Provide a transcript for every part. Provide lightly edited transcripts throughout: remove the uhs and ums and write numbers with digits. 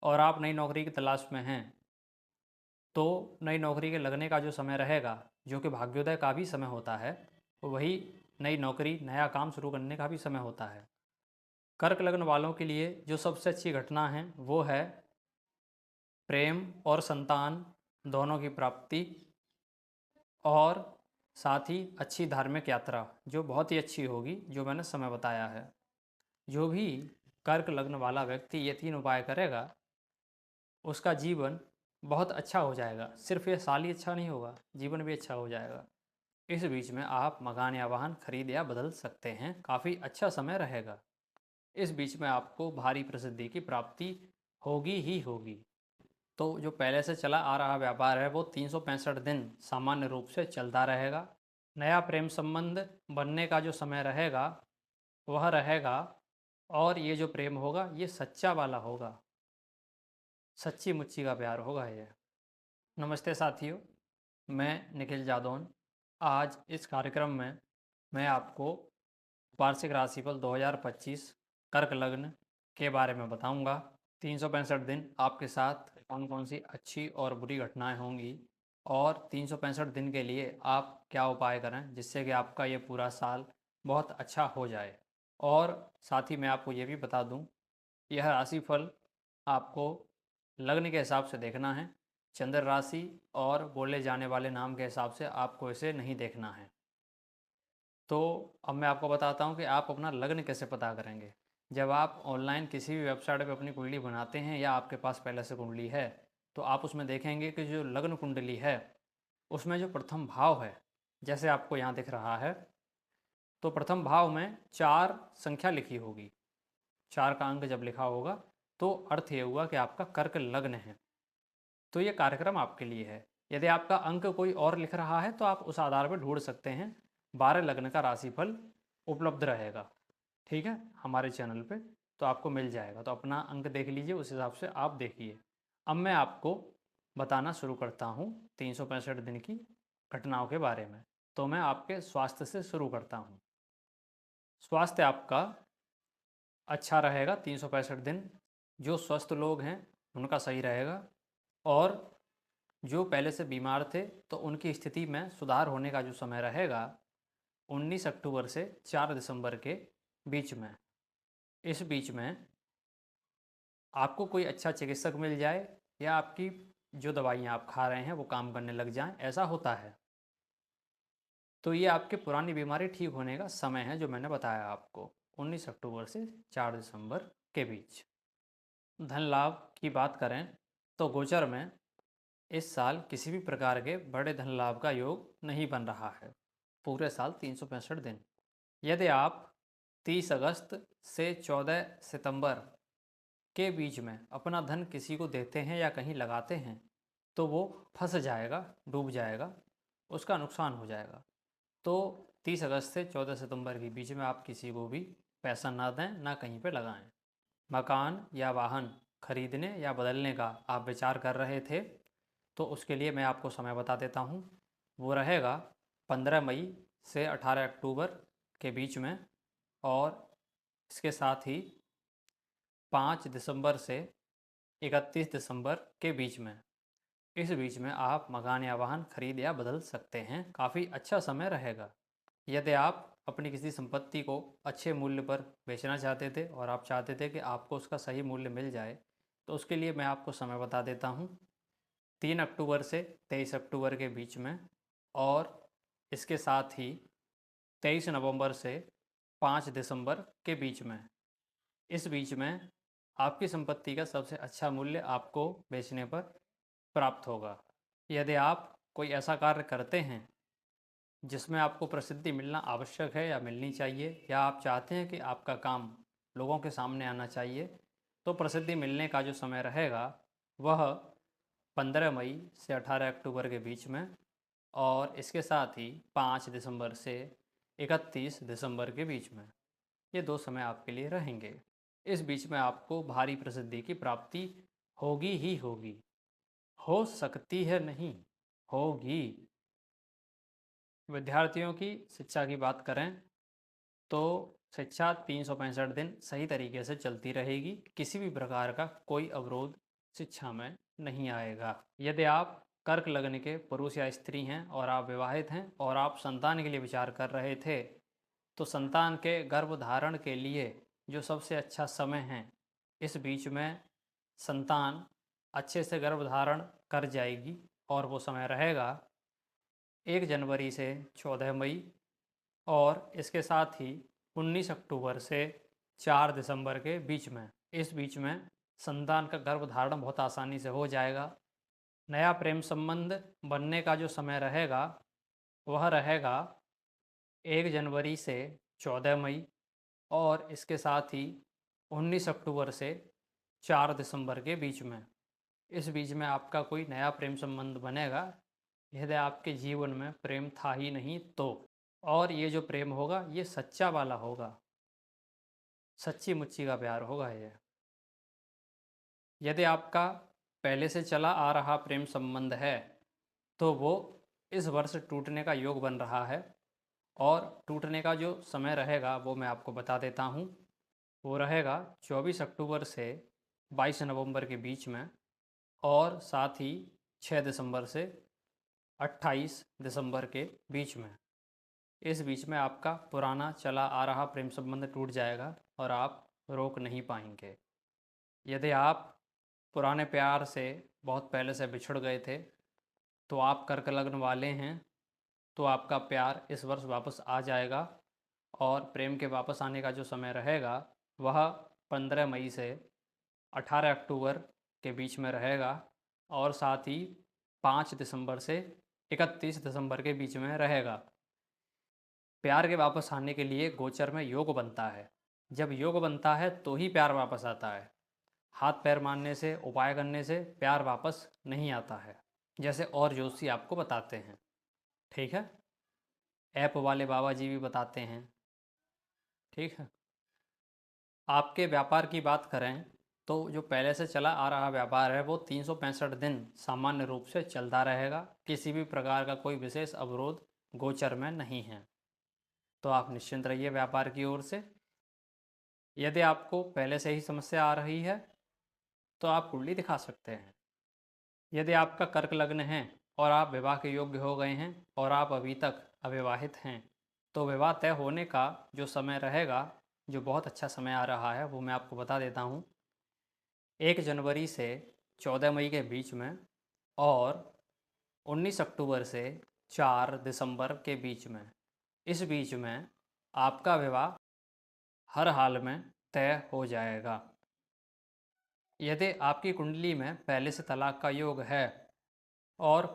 और आप नई नौकरी की तलाश में हैं, तो नई नौकरी के लगने का जो समय रहेगा, जो कि भाग्योदय का भी समय होता है, वही नई नौकरी, नया काम शुरू करने का भी समय होता है। कर्क लग्न वालों के लिए जो सबसे अच्छी घटना है वो है प्रेम और संतान दोनों की प्राप्ति, और साथ ही अच्छी धार्मिक यात्रा जो बहुत ही अच्छी होगी, जो मैंने समय बताया है। जो भी कर्क लग्न वाला व्यक्ति ये 3 उपाय करेगा, उसका जीवन बहुत अच्छा हो जाएगा। सिर्फ ये साल ही अच्छा नहीं होगा, जीवन भी अच्छा हो जाएगा। इस बीच में आप मकान या वाहन खरीद या बदल सकते हैं, काफ़ी अच्छा समय रहेगा। इस बीच में आपको भारी प्रसिद्धि की प्राप्ति होगी ही होगी। तो जो पहले से चला आ रहा व्यापार है वो 365 दिन सामान्य रूप से चलता रहेगा। नया प्रेम संबंध बनने का जो समय रहेगा वह रहेगा, और ये जो प्रेम होगा ये सच्चा वाला होगा, सच्ची मुच्ची का प्यार होगा ये। नमस्ते साथियों, मैं निखिल जादौन। आज इस कार्यक्रम में मैं आपको वार्षिक राशिफल 2025 कर्क लग्न के बारे में बताऊंगा। 365 दिन आपके साथ कौन कौन सी अच्छी और बुरी घटनाएं होंगी, और 365 दिन के लिए आप क्या उपाय करें जिससे कि आपका ये पूरा साल बहुत अच्छा हो जाए। और साथ ही मैं आपको ये भी बता दूं, यह राशिफल आपको लग्न के हिसाब से देखना है, चंद्र राशि और बोले जाने वाले नाम के हिसाब से आपको इसे नहीं देखना है। तो अब मैं आपको बताता हूँ कि आप अपना लग्न कैसे पता करेंगे। जब आप ऑनलाइन किसी भी वेबसाइट पे अपनी कुंडली बनाते हैं, या आपके पास पहले से कुंडली है, तो आप उसमें देखेंगे कि जो लग्न कुंडली है उसमें जो प्रथम भाव है, जैसे आपको यहाँ दिख रहा है, तो प्रथम भाव में 4 संख्या लिखी होगी। 4 का अंक जब लिखा होगा तो अर्थ ये हुआ कि आपका कर्क लग्न है। तो ये कार्यक्रम आपके लिए है। यदि आपका अंक कोई और लिख रहा है तो आप उस आधार पर ढूंढ सकते हैं। 12 लग्न का राशिफल उपलब्ध रहेगा, ठीक है, हमारे चैनल पे, तो आपको मिल जाएगा। तो अपना अंक देख लीजिए, उस हिसाब से आप देखिए। अब मैं आपको बताना शुरू करता हूँ 365 दिन की घटनाओं के बारे में। तो मैं आपके स्वास्थ्य से शुरू करता हूँ। स्वास्थ्य आपका अच्छा रहेगा 365 दिन। जो स्वस्थ लोग हैं उनका सही रहेगा, और जो पहले से बीमार थे तो उनकी स्थिति में सुधार होने का जो समय रहेगा 19 अक्टूबर से 4 दिसंबर के बीच में। इस बीच में आपको कोई अच्छा चिकित्सक मिल जाए, या आपकी जो दवाइयाँ आप खा रहे हैं वो काम करने लग जाएं, ऐसा होता है। तो ये आपके पुरानी बीमारी ठीक होने का समय है जो मैंने बताया आपको, 19 अक्टूबर से 4 दिसंबर के बीच। धन लाभ की बात करें तो गोचर में इस साल किसी भी प्रकार के बड़े धन लाभ का योग नहीं बन रहा है, पूरे साल 365 दिन। यदि आप 30 अगस्त से 14 सितंबर के बीच में अपना धन किसी को देते हैं या कहीं लगाते हैं, तो वो फंस जाएगा, डूब जाएगा, उसका नुकसान हो जाएगा। तो 30 अगस्त से 14 सितंबर के बीच में आप किसी को भी पैसा ना दें, ना कहीं पे लगाएं। मकान या वाहन खरीदने या बदलने का आप विचार कर रहे थे, तो उसके लिए मैं आपको समय बता देता हूँ। वो रहेगा 15 मई से 18 अक्टूबर के बीच में, और इसके साथ ही 5 दिसंबर से 31 दिसंबर के बीच में। इस बीच में आप मकान या वाहन खरीद या बदल सकते हैं, काफ़ी अच्छा समय रहेगा। यदि आप अपनी किसी संपत्ति को अच्छे मूल्य पर बेचना चाहते थे, और आप चाहते थे कि आपको उसका सही मूल्य मिल जाए, तो उसके लिए मैं आपको समय बता देता हूँ। 3 अक्टूबर से 23 अक्टूबर के बीच में, और इसके साथ ही 23 नवंबर से 5 दिसंबर के बीच में। इस बीच में आपकी संपत्ति का सबसे अच्छा मूल्य आपको बेचने पर प्राप्त होगा। यदि आप कोई ऐसा कार्य करते हैं जिसमें आपको प्रसिद्धि मिलना आवश्यक है या मिलनी चाहिए, या आप चाहते हैं कि आपका काम लोगों के सामने आना चाहिए, तो प्रसिद्धि मिलने का जो समय रहेगा वह 15 मई से 18 अक्टूबर के बीच में, और इसके साथ ही 5 दिसंबर से 31 दिसंबर के बीच में। ये 2 समय आपके लिए रहेंगे। इस बीच में आपको भारी प्रसिद्धि की प्राप्ति होगी ही होगी। हो सकती है नहीं, होगी। विद्यार्थियों की शिक्षा की बात करें तो शिक्षा 365 दिन सही तरीके से चलती रहेगी, किसी भी प्रकार का कोई अवरोध शिक्षा में नहीं आएगा। यदि आप कर्क लग्न के पुरुष या स्त्री हैं और आप विवाहित हैं और आप संतान के लिए विचार कर रहे थे, तो संतान के गर्भधारण के लिए जो सबसे अच्छा समय है, इस बीच में संतान अच्छे से गर्भधारण कर जाएगी और वो समय रहेगा 1 जनवरी से 14 मई, और इसके साथ ही 19 अक्टूबर से 4 दिसंबर के बीच में। इस बीच में संतान का गर्भधारण बहुत आसानी से हो जाएगा। नया प्रेम संबंध बनने का जो समय रहेगा वह रहेगा 1 जनवरी से 14 मई, और इसके साथ ही 19 अक्टूबर से 4 दिसंबर के बीच में। इस बीच में आपका कोई नया प्रेम संबंध बनेगा, यदि आपके जीवन में प्रेम था ही नहीं तो। और ये जो प्रेम होगा ये सच्चा वाला होगा, सच्ची मुच्ची का प्यार होगा ये। यदि आपका पहले से चला आ रहा प्रेम संबंध है तो वो इस वर्ष टूटने का योग बन रहा है, और टूटने का जो समय रहेगा वो मैं आपको बता देता हूँ। वो रहेगा 24 अक्टूबर से 22 नवंबर के बीच में, और साथ ही 6 दिसंबर से 28 दिसंबर के बीच में। इस बीच में आपका पुराना चला आ रहा प्रेम संबंध टूट जाएगा और आप रोक नहीं पाएंगे। यदि आप पुराने प्यार से बहुत पहले से बिछड़ गए थे तो आप कर्क लग्न वाले हैं, तो आपका प्यार इस वर्ष वापस आ जाएगा, और प्रेम के वापस आने का जो समय रहेगा वह 15 मई से 18 अक्टूबर के बीच में रहेगा, और साथ ही 5 दिसंबर से 31 दिसंबर के बीच में रहेगा। प्यार के वापस आने के लिए गोचर में योग बनता है। जब योग बनता है तो ही प्यार वापस आता है। हाथ पैर मारने से, उपाय करने से प्यार वापस नहीं आता है, जैसे और जोशी आपको बताते हैं। ठीक है, ऐप वाले बाबा जी भी बताते हैं। ठीक है, आपके व्यापार की बात करें तो जो पहले से चला आ रहा व्यापार है वो 365 दिन सामान्य रूप से चलता रहेगा। किसी भी प्रकार का कोई विशेष अवरोध गोचर में नहीं है, तो आप निश्चिंत रहिए व्यापार की ओर से। यदि आपको पहले से ही समस्या आ रही है तो आप कुंडली दिखा सकते हैं। यदि आपका कर्क लग्न है और आप विवाह के योग्य हो गए हैं और आप अभी तक अविवाहित हैं, तो विवाह तय होने का जो समय रहेगा, जो बहुत अच्छा समय आ रहा है, वो मैं आपको बता देता हूँ। 1 जनवरी से 14 मई के बीच में, और 19 अक्टूबर से 4 दिसंबर के बीच में। इस बीच में आपका विवाह हर हाल में तय हो जाएगा। यदि आपकी कुंडली में पहले से तलाक का योग है और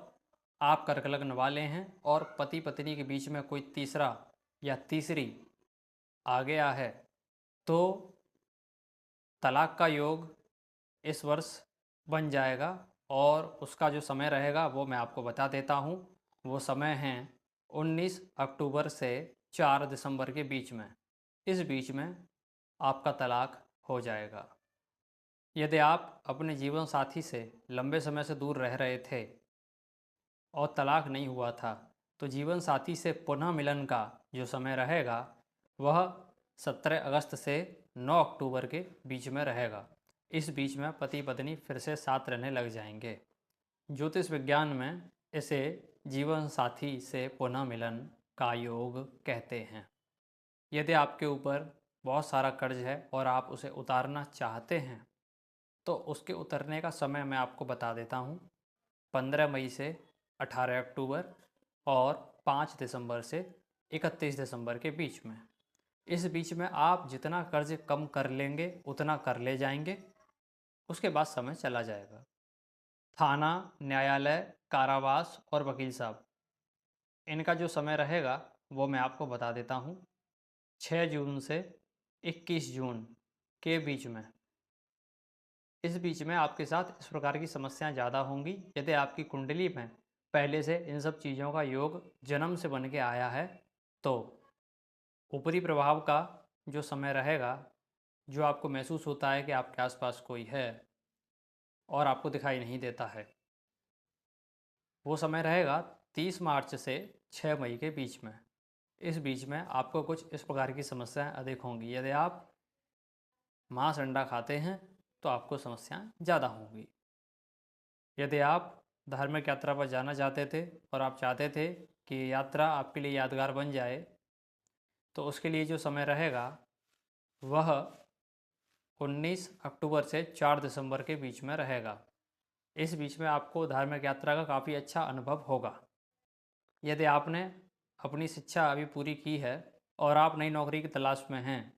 आप कर्क लग्न वाले हैं और पति पत्नी के बीच में कोई तीसरा या तीसरी आ गया है, तो तलाक का योग इस वर्ष बन जाएगा, और उसका जो समय रहेगा वो मैं आपको बता देता हूँ। वो समय है 19 अक्टूबर से 4 दिसंबर के बीच में। इस बीच में आपका तलाक हो जाएगा। यदि आप अपने जीवन साथी से लंबे समय से दूर रह रहे थे और तलाक नहीं हुआ था, तो जीवन साथी से पुनः मिलन का जो समय रहेगा वह 17 अगस्त से 9 अक्टूबर के बीच में रहेगा। इस बीच में पति पत्नी फिर से साथ रहने लग जाएंगे। ज्योतिष विज्ञान में इसे जीवन साथी से पुनः मिलन का योग कहते हैं। यदि आपके ऊपर बहुत सारा कर्ज है और आप उसे उतारना चाहते हैं, तो उसके उतरने का समय मैं आपको बता देता हूँ। 15 मई से 18 अक्टूबर, और 5 दिसंबर से 31 दिसंबर के बीच में। इस बीच में आप जितना कर्ज कम कर लेंगे उतना कर ले जाएंगे, उसके बाद समय चला जाएगा। थाना, न्यायालय, कारावास और वकील साहब, इनका जो समय रहेगा वो मैं आपको बता देता हूँ। 6 जून से 21 जून के बीच में। इस बीच में आपके साथ इस प्रकार की समस्याएं ज़्यादा होंगी। यदि आपकी कुंडली में पहले से इन सब चीज़ों का योग जन्म से बन के आया है, तो ऊपरी प्रभाव का जो समय रहेगा, जो आपको महसूस होता है कि आपके आसपास कोई है और आपको दिखाई नहीं देता है, वो समय रहेगा 30 मार्च से 6 मई के बीच में। इस बीच में आपको कुछ इस प्रकार की समस्याएं अधिक होंगी। यदि आप मांस अंडा खाते हैं तो आपको समस्याएं ज़्यादा होंगी। यदि आप धार्मिक यात्रा पर जाना चाहते थे और आप चाहते थे कि यात्रा आपके लिए यादगार बन जाए, तो उसके लिए जो समय रहेगा वह 19 अक्टूबर से 4 दिसंबर के बीच में रहेगा। इस बीच में आपको धार्मिक यात्रा का काफ़ी अच्छा अनुभव होगा। यदि आपने अपनी शिक्षा अभी पूरी की है और आप नई नौकरी की तलाश में हैं,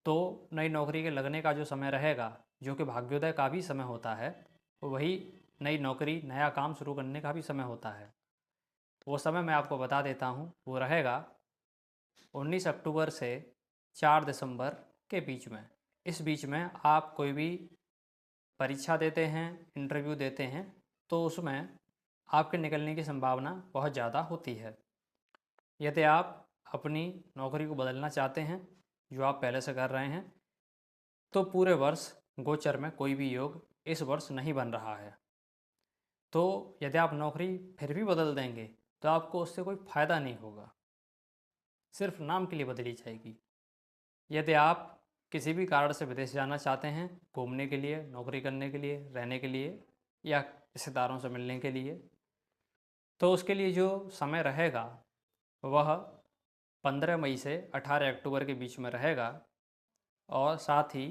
तो नई नौकरी के लगने का जो समय रहेगा, जो कि भाग्योदय का भी समय होता है, वही नई नौकरी, नया काम शुरू करने का भी समय होता है। वो समय मैं आपको बता देता हूँ, वो रहेगा 19 अक्टूबर से 4 दिसंबर के बीच में। इस बीच में आप कोई भी परीक्षा देते हैं, इंटरव्यू देते हैं, तो उसमें आपके निकलने की संभावना बहुत ज़्यादा होती है। यदि आप अपनी नौकरी को बदलना चाहते हैं, जो आप पहले से कर रहे हैं, तो पूरे वर्ष गोचर में कोई भी योग इस वर्ष नहीं बन रहा है। तो यदि आप नौकरी फिर भी बदल देंगे, तो आपको उससे कोई फ़ायदा नहीं होगा, सिर्फ नाम के लिए बदली जाएगी। यदि आप किसी भी कारण से विदेश जाना चाहते हैं, घूमने के लिए, नौकरी करने के लिए, रहने के लिए या रिश्तेदारों से मिलने के लिए, तो उसके लिए जो समय रहेगा वह 15 मई से 18 अक्टूबर के बीच में रहेगा और साथ ही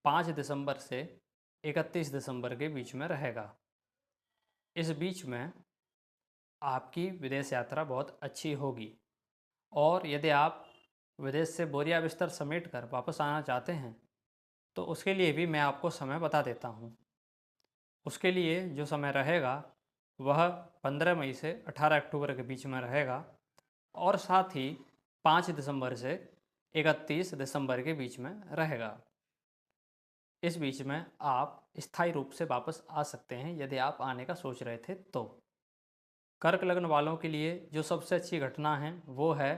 5 दिसंबर से 31 दिसंबर के बीच में रहेगा। इस बीच में आपकी विदेश यात्रा बहुत अच्छी होगी और यदि आप विदेश से बोरिया बिस्तर समेट कर वापस आना चाहते हैं, तो उसके लिए भी मैं आपको समय बता देता हूँ। उसके लिए जो समय रहेगा वह 15 मई से 18 अक्टूबर के बीच में रहेगा और साथ ही 5 दिसंबर से 31 दिसंबर के बीच में रहेगा। इस बीच में आप स्थायी रूप से वापस आ सकते हैं यदि आप आने का सोच रहे थे तो। कर्क लग्न वालों के लिए जो सबसे अच्छी घटना है वो है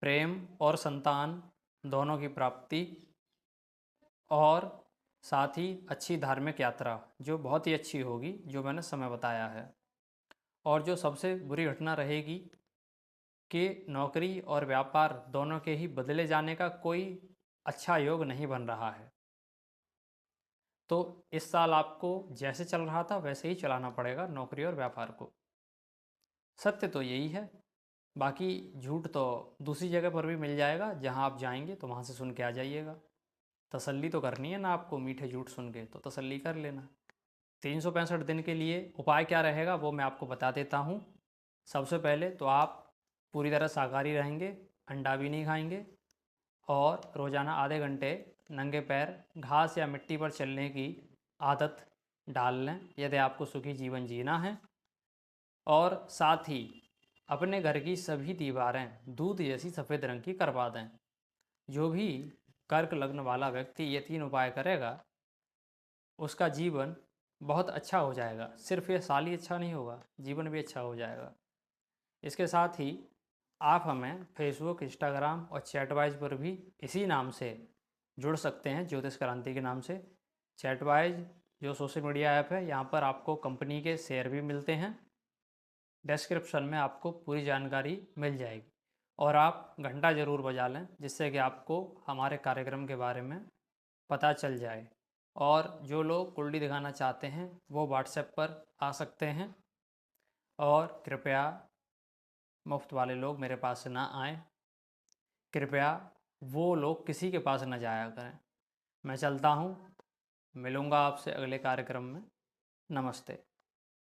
प्रेम और संतान दोनों की प्राप्ति और साथ ही अच्छी धार्मिक यात्रा जो बहुत ही अच्छी होगी, जो मैंने समय बताया है। और जो सबसे बुरी घटना रहेगी कि नौकरी और व्यापार दोनों के ही बदले जाने का कोई अच्छा योग नहीं बन रहा है। तो इस साल आपको जैसे चल रहा था वैसे ही चलाना पड़ेगा नौकरी और व्यापार को। सत्य तो यही है, बाकी झूठ तो दूसरी जगह पर भी मिल जाएगा, जहां आप जाएंगे तो वहां से सुन के आ जाइएगा। तसल्ली तो करनी है ना आपको, मीठे झूठ सुन के तो तसल्ली कर लेना। 365 दिन के लिए उपाय क्या रहेगा वो मैं आपको बता देता हूँ। सबसे पहले तो आप पूरी तरह शाकाहारी रहेंगे, अंडा भी नहीं खाएंगे और रोज़ाना आधे घंटे नंगे पैर घास या मिट्टी पर चलने की आदत डाल लें यदि आपको सुखी जीवन जीना है। और साथ ही अपने घर की सभी दीवारें दूध जैसी सफ़ेद रंग की करवा दें। जो भी कर्क लग्न वाला व्यक्ति ये 3 उपाय करेगा, उसका जीवन बहुत अच्छा हो जाएगा। सिर्फ ये साल ही अच्छा नहीं होगा, जीवन भी अच्छा हो जाएगा। इसके साथ ही आप हमें फेसबुक, इंस्टाग्राम और चैटवाइज पर भी इसी नाम से जुड़ सकते हैं, ज्योतिष क्रांति के नाम से। चैटवाइज जो सोशल मीडिया ऐप है, यहाँ पर आपको कंपनी के शेयर भी मिलते हैं। डिस्क्रिप्शन में आपको पूरी जानकारी मिल जाएगी और आप घंटा ज़रूर बजा लें, जिससे कि आपको हमारे कार्यक्रम के बारे में पता चल जाए। और जो लोग कुंडली दिखाना चाहते हैं वो व्हाट्सएप पर आ सकते हैं और कृपया मुफ्त वाले लोग मेरे पास से ना आएँ। कृपया वो लोग किसी के पास न जाया करें। मैं चलता हूँ, मिलूँगा आपसे अगले कार्यक्रम में। नमस्ते।